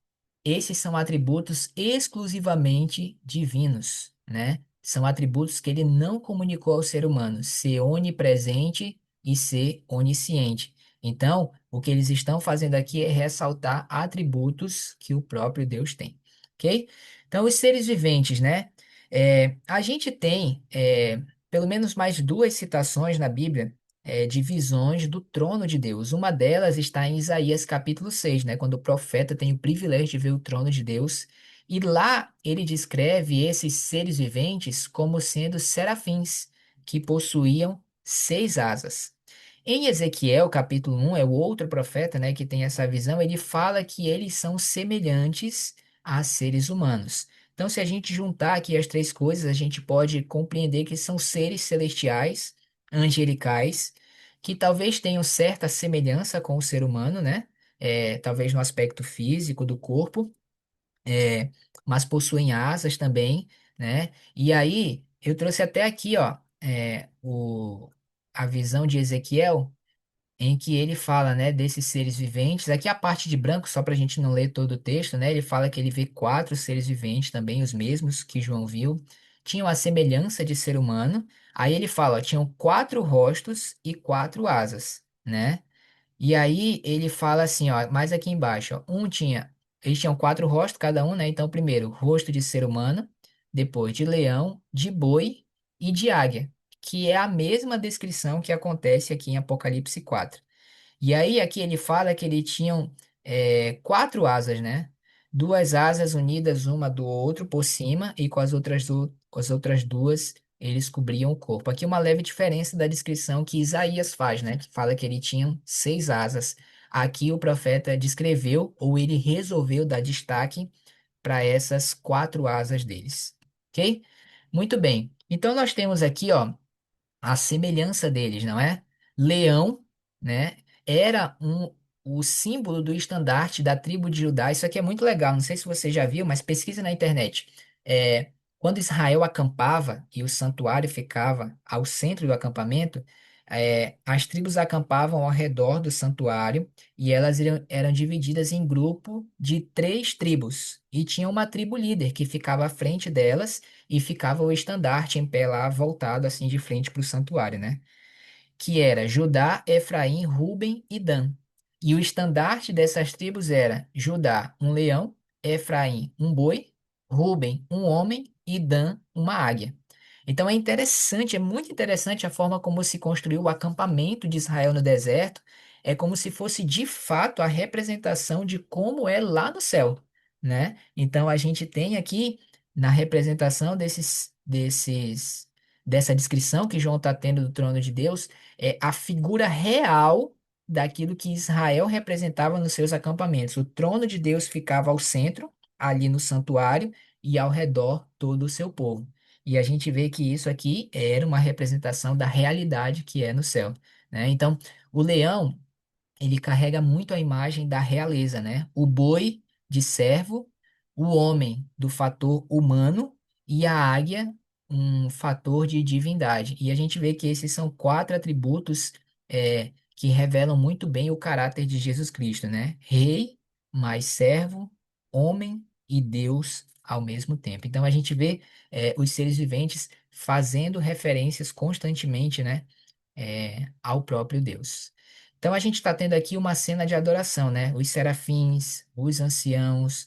S1: Esses são atributos exclusivamente divinos, né? São atributos que ele não comunicou ao ser humano, ser onipresente e ser onisciente. Então, o que eles estão fazendo aqui é ressaltar atributos que o próprio Deus tem, ok? Então, os seres viventes, né? A gente tem pelo menos mais duas citações na Bíblia de visões do trono de Deus. Uma delas está em Isaías capítulo 6, né? Quando o profeta tem o privilégio de ver o trono de Deus. E lá ele descreve esses seres viventes como sendo serafins, que possuíam 6 asas. Em Ezequiel, capítulo 1, é o outro profeta, né, que tem essa visão, ele fala que eles são semelhantes a seres humanos. Então, se a gente juntar aqui as três coisas, a gente pode compreender que são seres celestiais, angelicais, que talvez tenham certa semelhança com o ser humano, né? Talvez no aspecto físico do corpo, é, mas possuem asas também, né? E aí, eu trouxe até aqui, ó, a visão de Ezequiel em que ele fala, né, desses seres viventes. Aqui a parte de branco, só para a gente não ler todo o texto, né? Ele fala que ele vê 4 seres viventes também, os mesmos que João viu. Tinham a semelhança de ser humano. Aí ele fala, ó, tinham 4 rostos e 4 asas, né? E aí ele fala assim, ó, mais aqui embaixo, ó, eles tinham 4 rostos cada um, né? Então, primeiro, rosto de ser humano, depois de leão, de boi e de águia, que é a mesma descrição que acontece aqui em Apocalipse 4. E aí aqui ele fala que ele tinham 4 asas, né? 2 asas unidas uma do outro por cima e com as outras duas eles cobriam o corpo. Aqui uma leve diferença da descrição que Isaías faz, né? Que fala que ele tinha 6 asas. Aqui o profeta descreveu ou ele resolveu dar destaque para essas 4 asas deles, ok? Muito bem. Então nós temos aqui, ó, a semelhança deles, não é? Leão, né? Era o símbolo do estandarte da tribo de Judá. Isso aqui é muito legal. Não sei se você já viu, mas pesquisa na internet. Quando Israel acampava e o santuário ficava ao centro do acampamento, as tribos acampavam ao redor do santuário e elas eram divididas em grupo de 3 tribos. E tinha uma tribo líder que ficava à frente delas e ficava o estandarte em pé lá, voltado assim de frente para o santuário, né? Que era Judá, Efraim, Ruben e Dan. E o estandarte dessas tribos era Judá, um leão, Efraim, um boi, Ruben, um homem e Dan, uma águia. Então é interessante, é muito interessante a forma como se construiu o acampamento de Israel no deserto. É como se fosse de fato a representação de como é lá no céu, né? Então a gente tem aqui na representação dessa descrição que João está tendo do trono de Deus, a figura real daquilo que Israel representava nos seus acampamentos. O trono de Deus ficava ao centro, ali no santuário, e ao redor todo o seu povo. E a gente vê que isso aqui era uma representação da realidade que é no céu, né? Então, o leão ele carrega muito a imagem da realeza, né? O boi de servo, o homem do fator humano e a águia, um fator de divindade. E a gente vê que esses são 4 atributos que revelam muito bem o caráter de Jesus Cristo, né? Rei, mais servo, homem e Deus ao mesmo tempo. Então a gente vê os seres viventes fazendo referências constantemente, né? Ao próprio Deus. Então a gente está tendo aqui uma cena de adoração, né? Os serafins, os anciãos,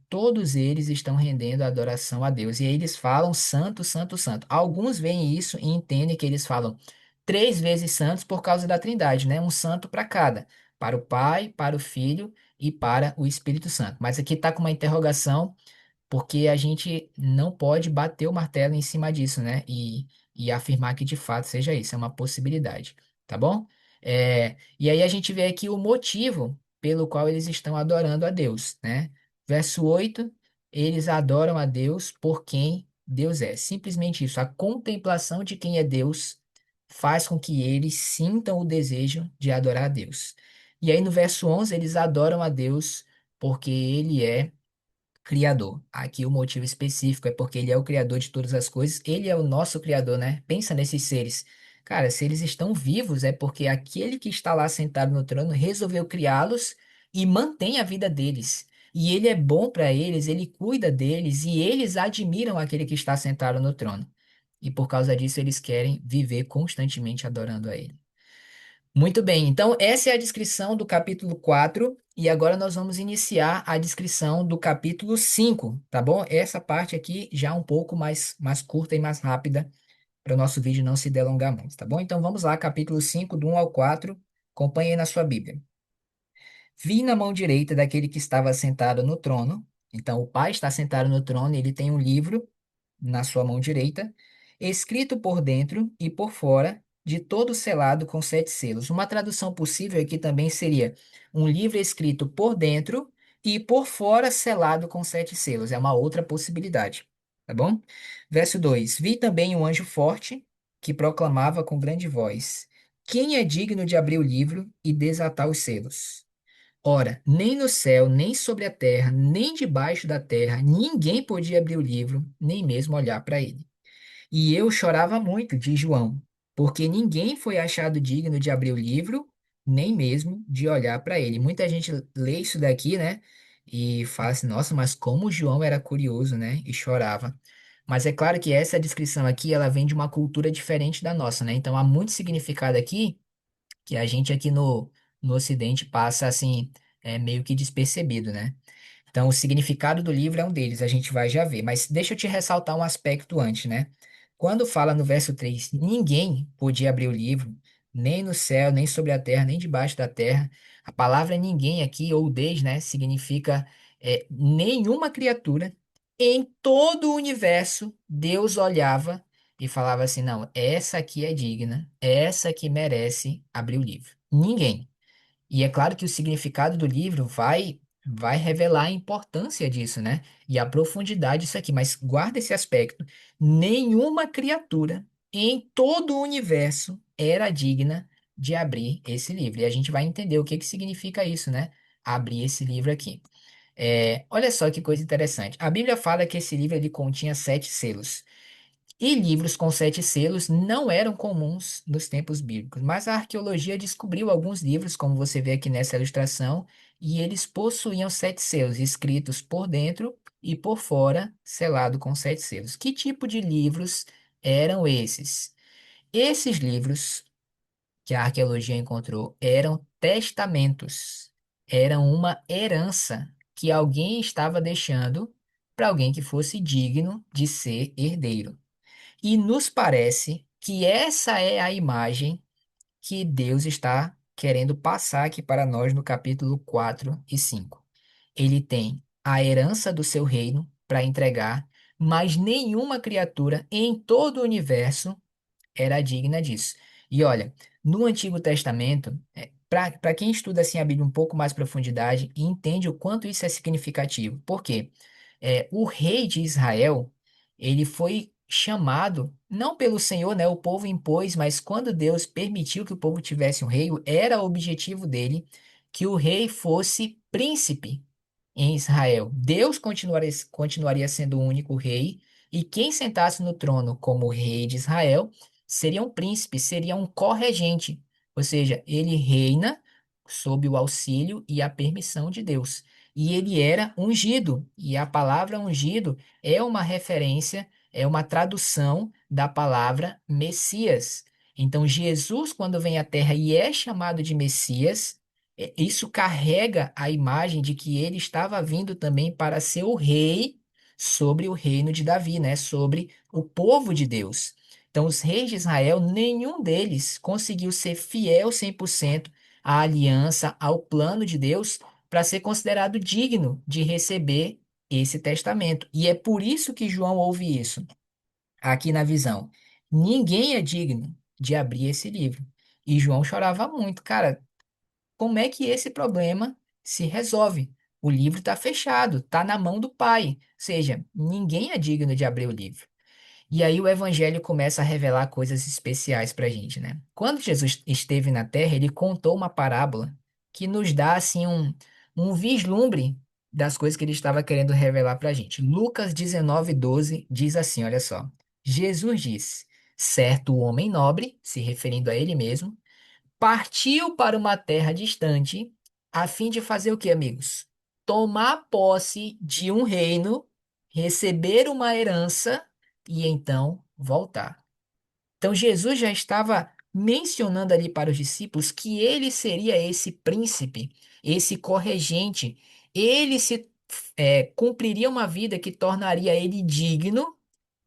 S1: todos eles estão rendendo adoração a Deus. E aí eles falam santo, santo, santo. Alguns veem isso e entendem que eles falam 3 vezes santos por causa da Trindade, né? Um santo para cada, para o Pai, para o Filho e para o Espírito Santo. Mas aqui está com uma interrogação porque a gente não pode bater o martelo em cima disso, né? E afirmar que de fato seja isso, é uma possibilidade, tá bom? E aí a gente vê aqui o motivo pelo qual eles estão adorando a Deus, né? Verso 8, eles adoram a Deus por quem Deus é. Simplesmente isso, a contemplação de quem é Deus faz com que eles sintam o desejo de adorar a Deus. E aí no verso 11, eles adoram a Deus porque ele é Criador. Aqui o motivo específico é porque ele é o criador de todas as coisas, ele é o nosso criador, né? Pensa nesses seres. Cara, se eles estão vivos é porque aquele que está lá sentado no trono resolveu criá-los e mantém a vida deles. E ele é bom para eles, ele cuida deles e eles admiram aquele que está sentado no trono. E por causa disso eles querem viver constantemente adorando a ele. Muito bem, então essa é a descrição do capítulo 4 e agora nós vamos iniciar a descrição do capítulo 5, tá bom? Essa parte aqui já um pouco mais curta e mais rápida para o nosso vídeo não se delongar muito, tá bom? Então vamos lá, capítulo 5 do 1 ao 4. Acompanhe aí na sua Bíblia. Vi na mão direita daquele que estava sentado no trono. Então, o pai está sentado no trono, ele tem um livro na sua mão direita, escrito por dentro e por fora, de todo selado com sete selos. Uma tradução possível aqui também seria um livro escrito por dentro e por fora selado com sete selos. É uma outra possibilidade, tá bom? Verso 2: Vi também um anjo forte que proclamava com grande voz: Quem é digno de abrir o livro e desatar os selos? Ora, nem no céu, nem sobre a terra, nem debaixo da terra, ninguém podia abrir o livro, nem mesmo olhar para ele. E eu chorava muito, diz João, porque ninguém foi achado digno de abrir o livro, nem mesmo de olhar para ele. Muita gente lê isso daqui, né? E fala assim, nossa, mas como João era curioso, né? E chorava. Mas é claro que essa descrição aqui, ela vem de uma cultura diferente da nossa, né? Então há muito significado aqui que a gente aqui no Ocidente passa assim, meio que despercebido, né? Então, o significado do livro é um deles, a gente vai já ver. Mas deixa eu te ressaltar um aspecto antes, né? Quando fala no verso 3, ninguém podia abrir o livro, nem no céu, nem sobre a terra, nem debaixo da terra. A palavra ninguém aqui, ou des, né, significa nenhuma criatura. Em todo o universo, Deus olhava e falava assim: não, essa aqui é digna, essa aqui merece abrir o livro. Ninguém. E é claro que o significado do livro vai revelar a importância disso, né? E a profundidade disso aqui, mas guarda esse aspecto. Nenhuma criatura em todo o universo era digna de abrir esse livro. E a gente vai entender o que que significa isso, né? Abrir esse livro aqui. Olha só que coisa interessante. A Bíblia fala que esse livro ele continha sete selos. E livros com sete selos não eram comuns nos tempos bíblicos, mas a arqueologia descobriu alguns livros, como você vê aqui nessa ilustração, e eles possuíam sete selos, escritos por dentro e por fora, selado com sete selos. Que tipo de livros eram esses? Esses livros que a arqueologia encontrou eram testamentos, eram uma herança que alguém estava deixando para alguém que fosse digno de ser herdeiro. E nos parece que essa é a imagem que Deus está querendo passar aqui para nós no capítulo 4 e 5. Ele tem a herança do seu reino para entregar, mas nenhuma criatura em todo o universo era digna disso. E olha, no Antigo Testamento, para quem estuda assim a Bíblia um pouco mais profundidade, entende o quanto isso é significativo. Por quê? O rei de Israel, ele foi chamado, não pelo Senhor, né? O povo impôs, mas quando Deus permitiu que o povo tivesse um rei, era o objetivo dele que o rei fosse príncipe em Israel. Deus continuaria sendo o único rei, e quem sentasse no trono como rei de Israel seria um príncipe, seria um corregente, ou seja, ele reina sob o auxílio e a permissão de Deus. E ele era ungido, e a palavra ungido é uma referência, é uma tradução da palavra Messias. Então, Jesus, quando vem à Terra e é chamado de Messias, isso carrega a imagem de que ele estava vindo também para ser o rei sobre o reino de Davi, né? Sobre o povo de Deus. Então, os reis de Israel, nenhum deles conseguiu ser fiel 100% à aliança, ao plano de Deus, para ser considerado digno de receber esse testamento. E é por isso que João ouve isso aqui na visão. Ninguém é digno de abrir esse livro. E João chorava muito, cara. Como é que esse problema se resolve? O livro está fechado, está na mão do Pai. Ou seja, ninguém é digno de abrir o livro. E aí o Evangelho começa a revelar coisas especiais para a gente, né? Quando Jesus esteve na Terra, ele contou uma parábola que nos dá assim um vislumbre das coisas que ele estava querendo revelar para a gente. Lucas 19:12 diz assim, olha só. Jesus disse: certo homem nobre, se referindo a ele mesmo, partiu para uma terra distante, a fim de fazer o quê, amigos? Tomar posse de um reino, receber uma herança e então voltar. Então Jesus já estava mencionando ali para os discípulos que ele seria esse príncipe, esse corregente. Ele cumpriria uma vida que tornaria ele digno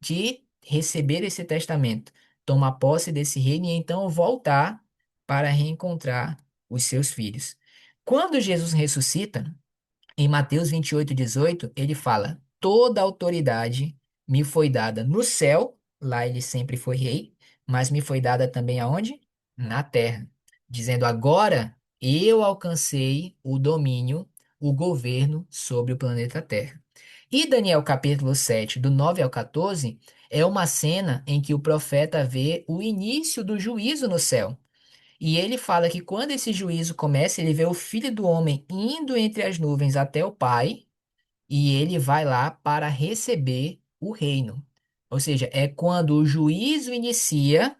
S1: de receber esse testamento, tomar posse desse reino e então voltar para reencontrar os seus filhos. Quando Jesus ressuscita, em Mateus 28:18, ele fala: Toda autoridade me foi dada no céu, lá ele sempre foi rei, mas me foi dada também aonde? Na terra. Dizendo: Agora eu alcancei o domínio, o governo sobre o planeta Terra. E Daniel capítulo 7, do 9 ao 14, é uma cena em que o profeta vê o início do juízo no céu. E ele fala que quando esse juízo começa, ele vê o filho do homem indo entre as nuvens até o Pai, e ele vai lá para receber o reino. Ou seja, é quando o juízo inicia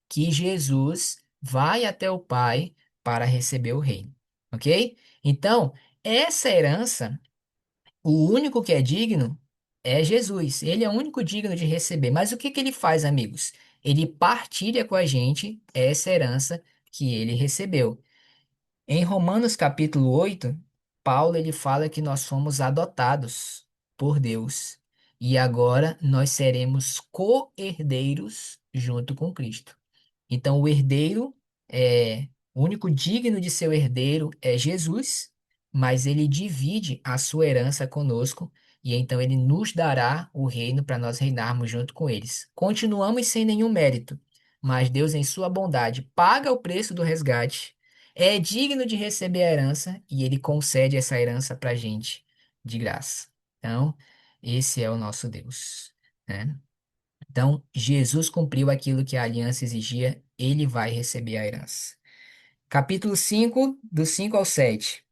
S1: que Jesus vai até o Pai para receber o reino. Ok? Então, essa herança, o único que é digno é Jesus. Ele é o único digno de receber. Mas o que que ele faz, amigos? Ele partilha com a gente essa herança que ele recebeu. Em Romanos capítulo 8, Paulo ele fala que nós fomos adotados por Deus e agora nós seremos co-herdeiros junto com Cristo. Então, o herdeiro o único digno de ser o herdeiro é Jesus, mas ele divide a sua herança conosco e então ele nos dará o reino para nós reinarmos junto com eles. Continuamos sem nenhum mérito, mas Deus, em sua bondade, paga o preço do resgate, é digno de receber a herança e ele concede essa herança para a gente de graça. Então, esse é o nosso Deus, né? Então, Jesus cumpriu aquilo que a aliança exigia, ele vai receber a herança. Capítulo 5, do 5 ao 7.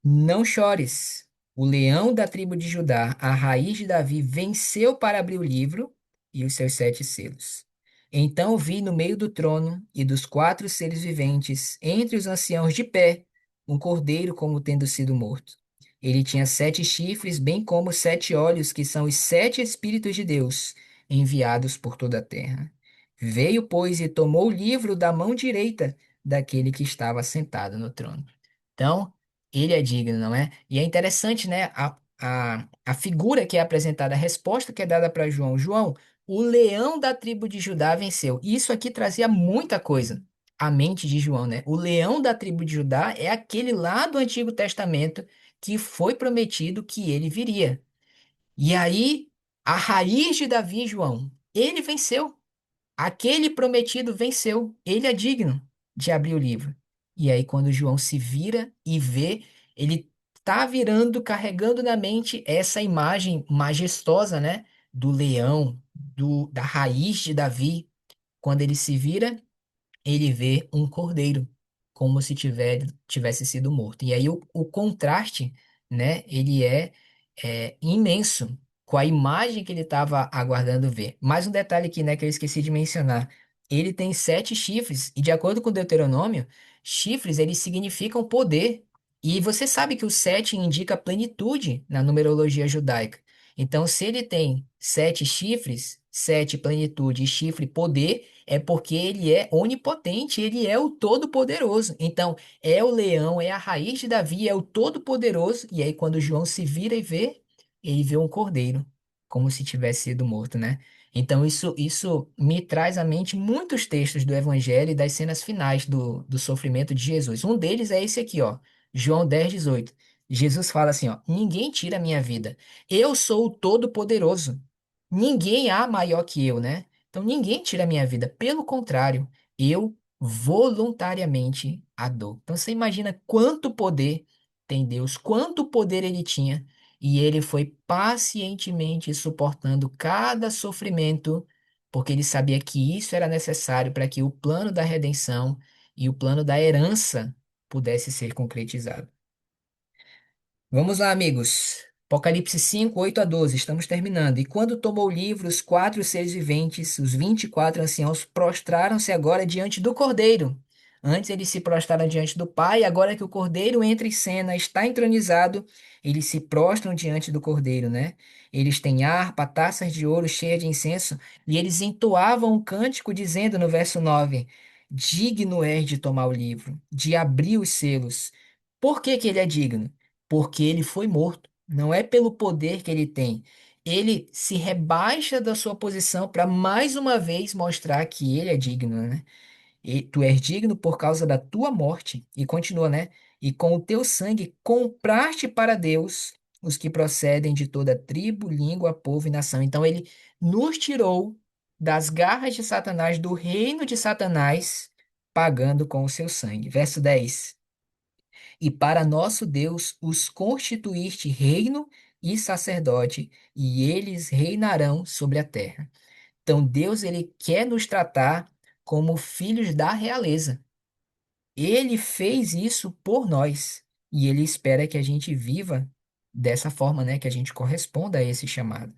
S1: Não chores. O leão da tribo de Judá, a raiz de Davi, venceu para abrir o livro e os seus sete selos. Então vi no meio do trono e dos quatro seres viventes, entre os anciãos de pé, um cordeiro como tendo sido morto. Ele tinha sete chifres, bem como sete olhos, que são os sete Espíritos de Deus, enviados por toda a terra. Veio, pois, e tomou o livro da mão direita daquele que estava sentado no trono. Então, ele é digno, não é? E é interessante, né? A figura que é apresentada, a resposta que é dada para João. João, o leão da tribo de Judá venceu. Isso aqui trazia muita coisa à mente de João, né? O leão da tribo de Judá é aquele lá do Antigo Testamento que foi prometido que ele viria. E aí, a raiz de Davi, João, ele venceu. Aquele prometido venceu, ele é digno de abrir o livro. E aí, quando João se vira e vê, ele tá virando, carregando na mente essa imagem majestosa, né? Do leão, da raiz de Davi. Quando ele se vira, ele vê um cordeiro, como se tivesse sido morto. E aí o contraste, né, ele é imenso com a imagem que ele estava aguardando ver. Mais um detalhe aqui, né, que eu esqueci de mencionar. Ele tem sete chifres, e de acordo com Deuteronômio, chifres, eles significam poder. E você sabe que o sete indica plenitude na numerologia judaica. Então, se ele tem sete chifres, sete plenitude e chifre poder, é porque ele é onipotente, ele é o Todo-Poderoso. Então, é o leão, é a raiz de Davi, é o Todo-Poderoso. E aí, quando João se vira e vê, ele vê um cordeiro, como se tivesse sido morto, né? Então, isso me traz à mente muitos textos do Evangelho e das cenas finais do sofrimento de Jesus. Um deles é esse aqui, ó, João 10:18. Jesus fala assim, ó: Ninguém tira a minha vida. Eu sou o Todo-Poderoso. Ninguém há maior que eu, né? Então ninguém tira a minha vida. Pelo contrário, eu voluntariamente a dou. Então você imagina quanto poder tem Deus, quanto poder ele tinha, e ele foi pacientemente suportando cada sofrimento, porque ele sabia que isso era necessário para que o plano da redenção e o plano da herança pudesse ser concretizado. Vamos lá, amigos. Apocalipse 5, 8 a 12. Estamos terminando. E quando tomou o livro, os quatro seres viventes, os 24 anciãos, prostraram-se agora diante do Cordeiro. Antes eles se prostraram diante do Pai, agora que o Cordeiro entra em cena, está entronizado, eles se prostram diante do Cordeiro, né? Eles têm harpa, taças de ouro cheias de incenso, e eles entoavam um cântico dizendo no verso 9: Digno és de tomar o livro, de abrir os selos. Por que que ele é digno? Porque ele foi morto. Não é pelo poder que ele tem. Ele se rebaixa da sua posição para mais uma vez mostrar que ele é digno, né? E tu és digno por causa da tua morte. E continua, né? E com o teu sangue compraste para Deus os que procedem de toda tribo, língua, povo e nação. Então ele nos tirou das garras de Satanás, do reino de Satanás, pagando com o seu sangue. Verso 10. E para nosso Deus os constituíste reino e sacerdote, e eles reinarão sobre a terra. Então Deus ele quer nos tratar como filhos da realeza. Ele fez isso por nós e ele espera que a gente viva dessa forma, né, que a gente corresponda a esse chamado.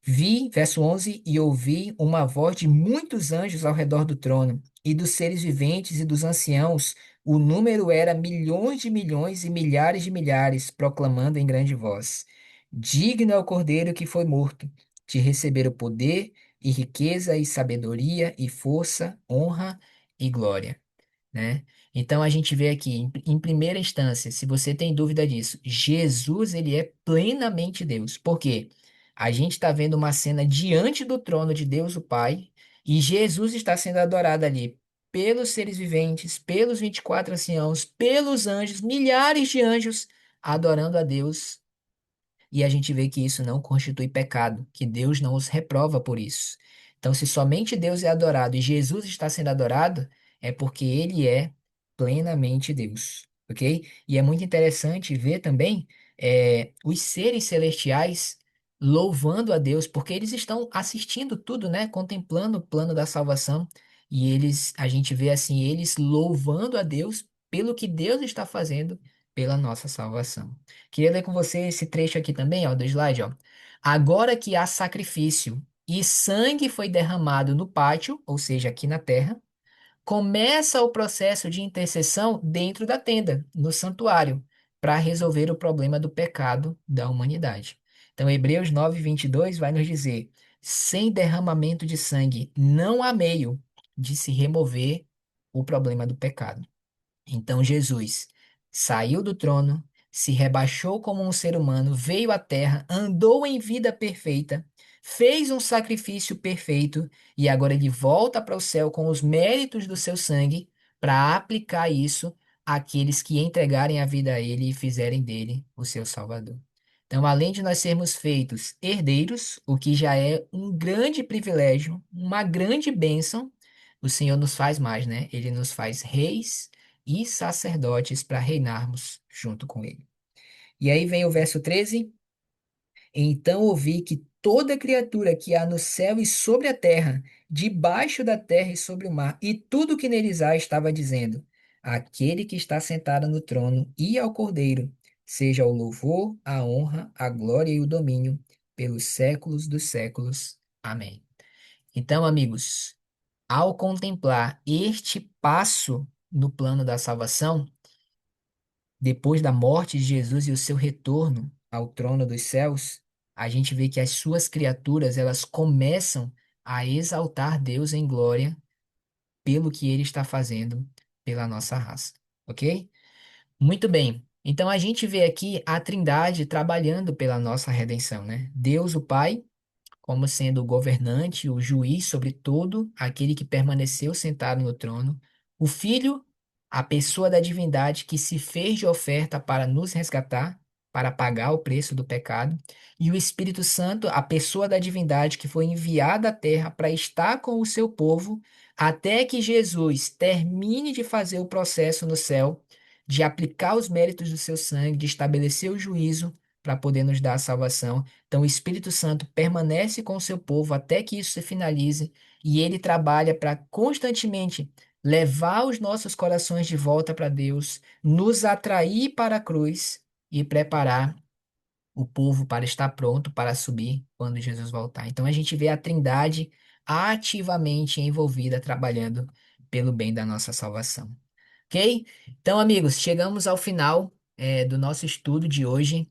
S1: Vi, verso 11, e ouvi uma voz de muitos anjos ao redor do trono, e dos seres viventes e dos anciãos, o número era milhões de milhões e milhares de milhares, proclamando em grande voz: Digno é o Cordeiro que foi morto, de receber o poder, e riqueza, e sabedoria, e força, honra e glória, né? Então a gente vê aqui, em primeira instância, se você tem dúvida disso, Jesus ele é plenamente Deus. Por quê? A gente está vendo uma cena diante do trono de Deus o Pai e Jesus está sendo adorado ali pelos seres viventes, pelos 24 anciãos, pelos anjos, milhares de anjos adorando a Deus e a gente vê que isso não constitui pecado, que Deus não os reprova por isso. Então, se somente Deus é adorado e Jesus está sendo adorado, é porque ele é plenamente Deus, ok? E é muito interessante ver também os seres celestiais louvando a Deus, porque eles estão assistindo tudo, né? Contemplando o plano da salvação. E eles, a gente vê assim, eles louvando a Deus pelo que Deus está fazendo pela nossa salvação. Queria ler com você esse trecho aqui também, ó, do slide, ó. Agora que há sacrifício e sangue foi derramado no pátio, ou seja, aqui na terra, começa o processo de intercessão dentro da tenda, no santuário, para resolver o problema do pecado da humanidade. Então, Hebreus 9:22 vai nos dizer: sem derramamento de sangue não há meio de se remover o problema do pecado. Então Jesus saiu do trono, se rebaixou como um ser humano, veio à terra, andou em vida perfeita, fez um sacrifício perfeito e agora ele volta para o céu com os méritos do seu sangue para aplicar isso àqueles que entregarem a vida a ele e fizerem dele o seu Salvador. Então, além de nós sermos feitos herdeiros, o que já é um grande privilégio, uma grande bênção, o Senhor nos faz mais, né? Ele nos faz reis e sacerdotes para reinarmos junto com ele. E aí vem o verso 13. Então ouvi que toda criatura que há no céu e sobre a terra, debaixo da terra e sobre o mar, e tudo que neles há, estava dizendo: Aquele que está sentado no trono e ao Cordeiro, seja o louvor, a honra, a glória e o domínio pelos séculos dos séculos. Amém. Então, amigos, ao contemplar este passo no plano da salvação, depois da morte de Jesus e o seu retorno ao trono dos céus, a gente vê que as suas criaturas, elas começam a exaltar Deus em glória pelo que ele está fazendo pela nossa raça, ok? Muito bem. Então a gente vê aqui a Trindade trabalhando pela nossa redenção, né? Deus, o Pai, como sendo o governante, o juiz sobre todo aquele que permaneceu sentado no trono, o Filho, a pessoa da divindade que se fez de oferta para nos resgatar, para pagar o preço do pecado, e o Espírito Santo, a pessoa da divindade que foi enviada à terra para estar com o seu povo, até que Jesus termine de fazer o processo no céu, de aplicar os méritos do seu sangue, de estabelecer o juízo para poder nos dar a salvação. Então, o Espírito Santo permanece com o seu povo até que isso se finalize e ele trabalha para constantemente levar os nossos corações de volta para Deus, nos atrair para a cruz e preparar o povo para estar pronto para subir quando Jesus voltar. Então, a gente vê a Trindade ativamente envolvida, trabalhando pelo bem da nossa salvação. Ok? Então, amigos, chegamos ao final, do nosso estudo de hoje.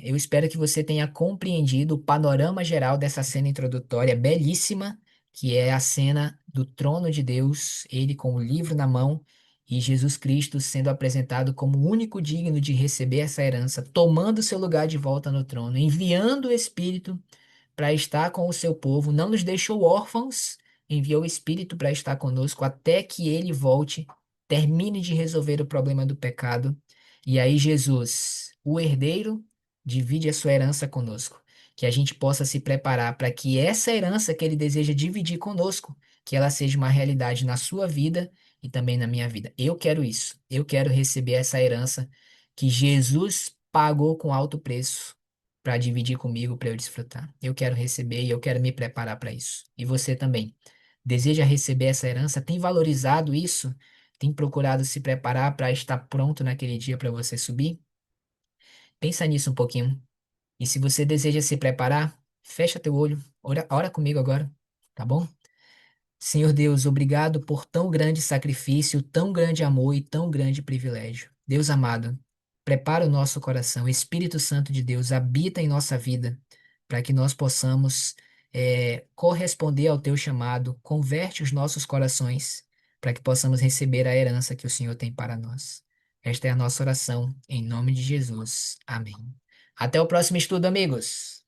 S1: Eu espero que você tenha compreendido o panorama geral dessa cena introdutória belíssima, que é a cena do trono de Deus, ele com o livro na mão e Jesus Cristo sendo apresentado como o único digno de receber essa herança, tomando seu lugar de volta no trono, enviando o Espírito para estar com o seu povo, não nos deixou órfãos, enviou o Espírito para estar conosco até que ele volte, termine de resolver o problema do pecado. E aí, Jesus, o herdeiro, divide a sua herança conosco. Que a gente possa se preparar para que essa herança que ele deseja dividir conosco, que ela seja uma realidade na sua vida e também na minha vida. Eu quero isso. Eu quero receber essa herança que Jesus pagou com alto preço para dividir comigo, para eu desfrutar. Eu quero receber e eu quero me preparar para isso. E você também. Deseja receber essa herança? Tem valorizado isso? Tem procurado se preparar para estar pronto naquele dia para você subir? Pensa nisso um pouquinho. E se você deseja se preparar, fecha teu olho, ora comigo agora, tá bom? Senhor Deus, obrigado por tão grande sacrifício, tão grande amor e tão grande privilégio. Deus amado, prepara o nosso coração. Espírito Santo de Deus, habita em nossa vida, para que nós possamos corresponder ao teu chamado. Converte os nossos corações, para que possamos receber a herança que o Senhor tem para nós. Esta é a nossa oração, em nome de Jesus. Amém. Até o próximo estudo, amigos.